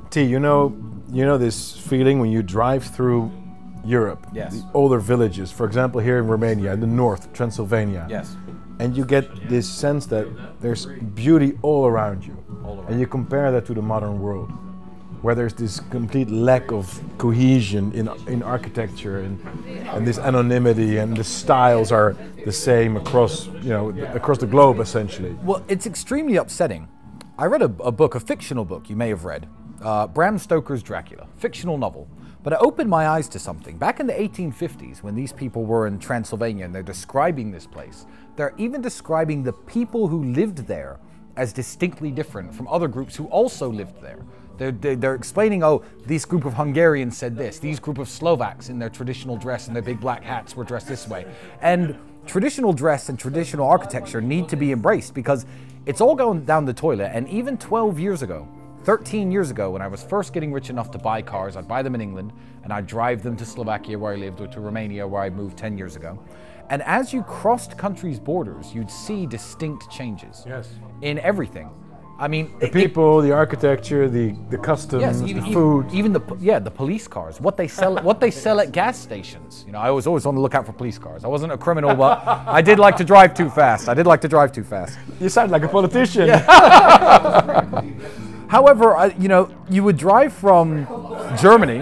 T, you know this feeling when you drive through Europe, Yes. the older villages, for example here in Romania, in the north, Transylvania. Yes. And you get this sense that there's beauty all around you. And you compare that to the modern world, where there's this complete lack of cohesion in architecture and this anonymity, and the styles are the same across the globe essentially. Well, it's extremely upsetting. I read a book, a fictional book you may have read, Bram Stoker's Dracula, fictional novel. But it opened my eyes to something. Back in the 1850s, when these people were in Transylvania and they're describing this place, they're even describing the people who lived there as distinctly different from other groups who also lived there. They're explaining, oh, this group of Hungarians said this, these group of Slovaks in their traditional dress and their big black hats were dressed this way. And traditional dress and traditional architecture need to be embraced because it's all going down the toilet. And even 12 years ago, 13 years ago, when I was first getting rich enough to buy cars, I'd buy them in England and I'd drive them to Slovakia where I lived, or to Romania where I moved 10 years ago. And as you crossed countries' borders, you'd see distinct changes in everything. I mean, the people, the architecture, the customs, the food, even the police cars, what they sell at gas stations. You know, I was always on the lookout for police cars. I wasn't a criminal, but I did like to drive too fast. You sound like a politician. Yeah. However, you would drive from Germany,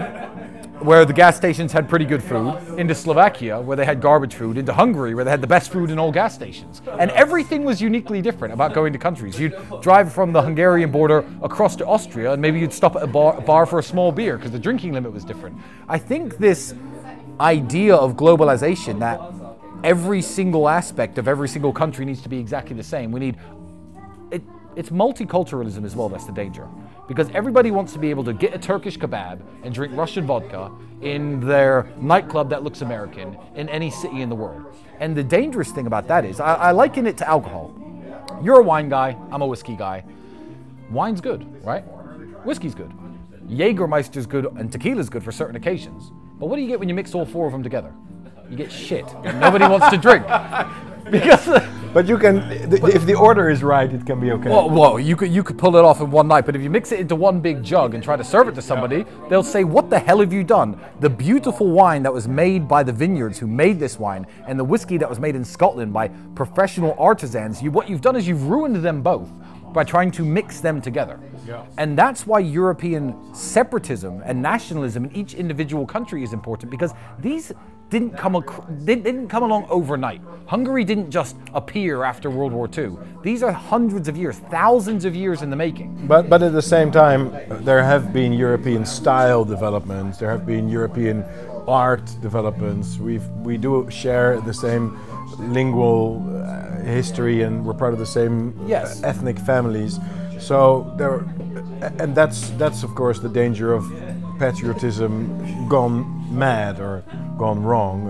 where the gas stations had pretty good food, into Slovakia, where they had garbage food, into Hungary, where they had the best food in all gas stations. And everything was uniquely different about going to countries. You'd drive from the Hungarian border across to Austria, and maybe you'd stop at a bar for a small beer, because the drinking limit was different. I think this idea of globalization, that every single aspect of every single country needs to be exactly the same. It's multiculturalism as well, that's the danger. Because everybody wants to be able to get a Turkish kebab and drink Russian vodka in their nightclub that looks American in any city in the world. And the dangerous thing about that is, I liken it to alcohol. You're a wine guy, I'm a whiskey guy. Wine's good, right? Whiskey's good. Jägermeister's good and tequila's good for certain occasions. But what do you get when you mix all four of them together? You get shit, and nobody wants to drink. But you can, if the order is right, it can be okay. Well, you could pull it off in one night, but if you mix it into one big jug and try to serve it to somebody, they'll say, what the hell have you done? The beautiful wine that was made by the vineyards who made this wine, and the whiskey that was made in Scotland by professional artisans, what you've done is you've ruined them both by trying to mix them together. Yeah. And that's why European separatism and nationalism in each individual country is important, because these didn't come along overnight. Hungary didn't just appear after World War II. These are hundreds of years, thousands of years in the making. But at the same time, there have been European style developments, there have been European art developments. We do share the same lingual history, and we're part of the same ethnic families. So and that's of course the danger of patriotism gone mad or gone wrong,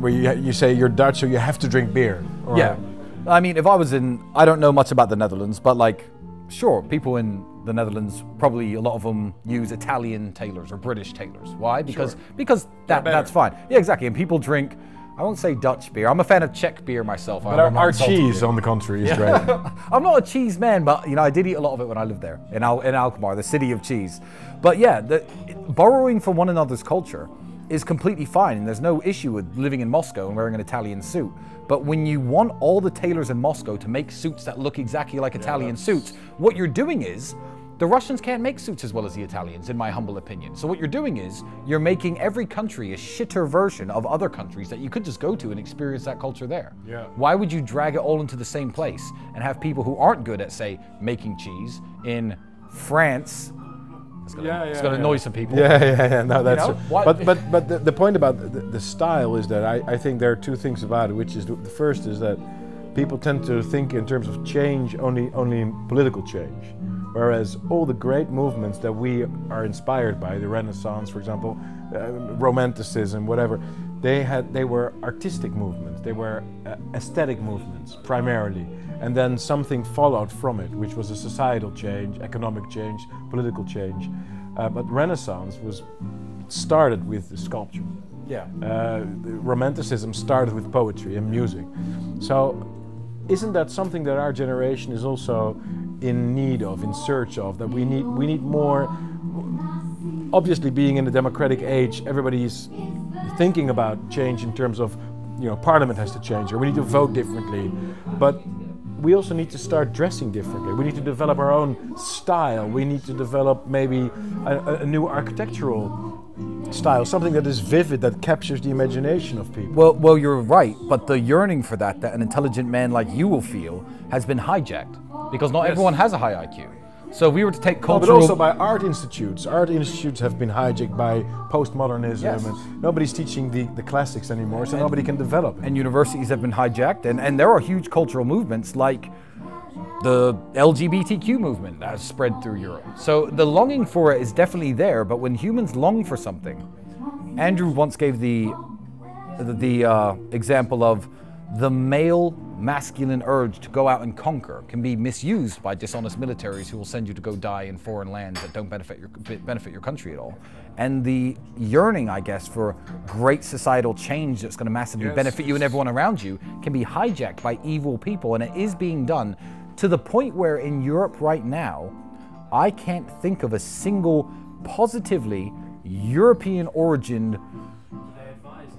where you say you're Dutch, so you have to drink beer. Yeah, I mean, if I was I don't know much about the Netherlands, but like, sure, people in the Netherlands, probably a lot of them use Italian tailors or British tailors. Why? Because that's fine. Yeah, exactly. And people drink, I won't say Dutch beer. I'm a fan of Czech beer myself. But our cheese, on the contrary, is great. I'm not a cheese man, but I did eat a lot of it when I lived there in Alkmaar, the city of cheese. But yeah, borrowing from one another's culture is completely fine, and there's no issue with living in Moscow and wearing an Italian suit. But when you want all the tailors in Moscow to make suits that look exactly like Italian suits, what you're doing is, the Russians can't make suits as well as the Italians, in my humble opinion. So what you're doing is, you're making every country a shitter version of other countries that you could just go to and experience that culture there. Yeah. Why would you drag it all into the same place and have people who aren't good at, say, making cheese in France? It's going to annoy some people. Yeah. No, that's true. But the point about the style is that I think there are two things about it, which is the first is that people tend to think in terms of change only in political change. Whereas all the great movements that we are inspired by, the Renaissance, for example, Romanticism, whatever, they were artistic movements, they were aesthetic movements primarily, and then something followed from it, which was a societal change, economic change, political change. But Renaissance started with sculpture. Yeah. Romanticism started with poetry and music. So isn't that something that our generation is also in need of, in search of, that we need more. Obviously, being in a democratic age, everybody's thinking about change in terms of, you know, parliament has to change, or we need to vote differently. But we also need to start dressing differently. We need to develop our own style. We need to develop maybe a new architectural style, something that is vivid, that captures the imagination of people. Well, you're right, but the yearning for that an intelligent man like you will feel has been hijacked, because not everyone has a high IQ. So if we were to take cultural... but also by art institutes. Art institutes have been hijacked by postmodernism, Yes. and nobody's teaching the classics anymore, so nobody can develop. And universities have been hijacked, and there are huge cultural movements like the LGBTQ movement that has spread through Europe. So the longing for it is definitely there, but when humans long for something, Andrew once gave the example of the male masculine urge to go out and conquer can be misused by dishonest militaries who will send you to go die in foreign lands that don't benefit your country at all. And the yearning, I guess, for great societal change that's going to massively benefit you and everyone around you can be hijacked by evil people, and it is being done to the point where in Europe right now, I can't think of a single positively European-origined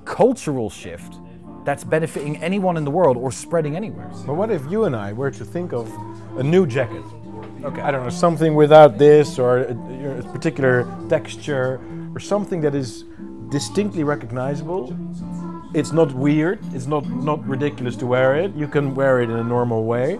cultural shift that's benefiting anyone in the world or spreading anywhere. But what if you and I were to think of a new jacket? Okay. I don't know, something without this, or a particular texture, or something that is distinctly recognizable. It's not weird, it's not ridiculous to wear it. You can wear it in a normal way,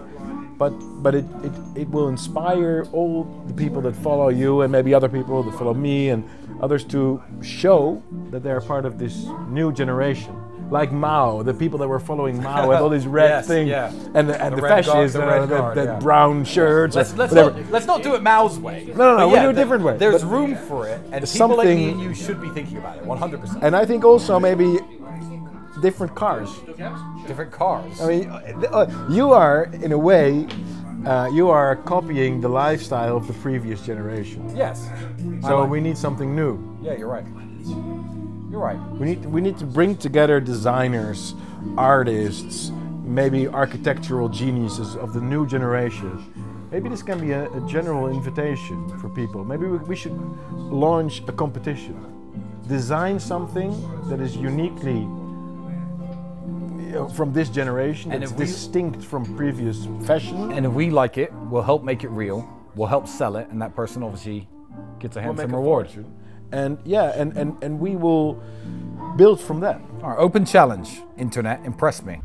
but it will inspire all the people that follow you, and maybe other people that follow me and others, to show that they're part of this new generation. Like Mao, the people that were following Mao with all these red things, and the fascists, the brown shirts. Let's not do it Mao's way. No, we do a different way. There's room for it, and people like me and you should be thinking about it, 100%. And I think also maybe different cars. Different cars. I mean, you are, in a way, you are copying the lifestyle of the previous generation. Yes. So we need something new. Yeah, you're right. You're right. We need to bring together designers, artists, maybe architectural geniuses of the new generation. Maybe this can be a general invitation for people. Maybe we should launch a competition. Design something that is uniquely from this generation, and it's distinct from previous fashion. And if we like it, we'll help make it real, we'll help sell it, and that person obviously gets a handsome reward. And and we will build from that. Our open challenge, internet, impress me.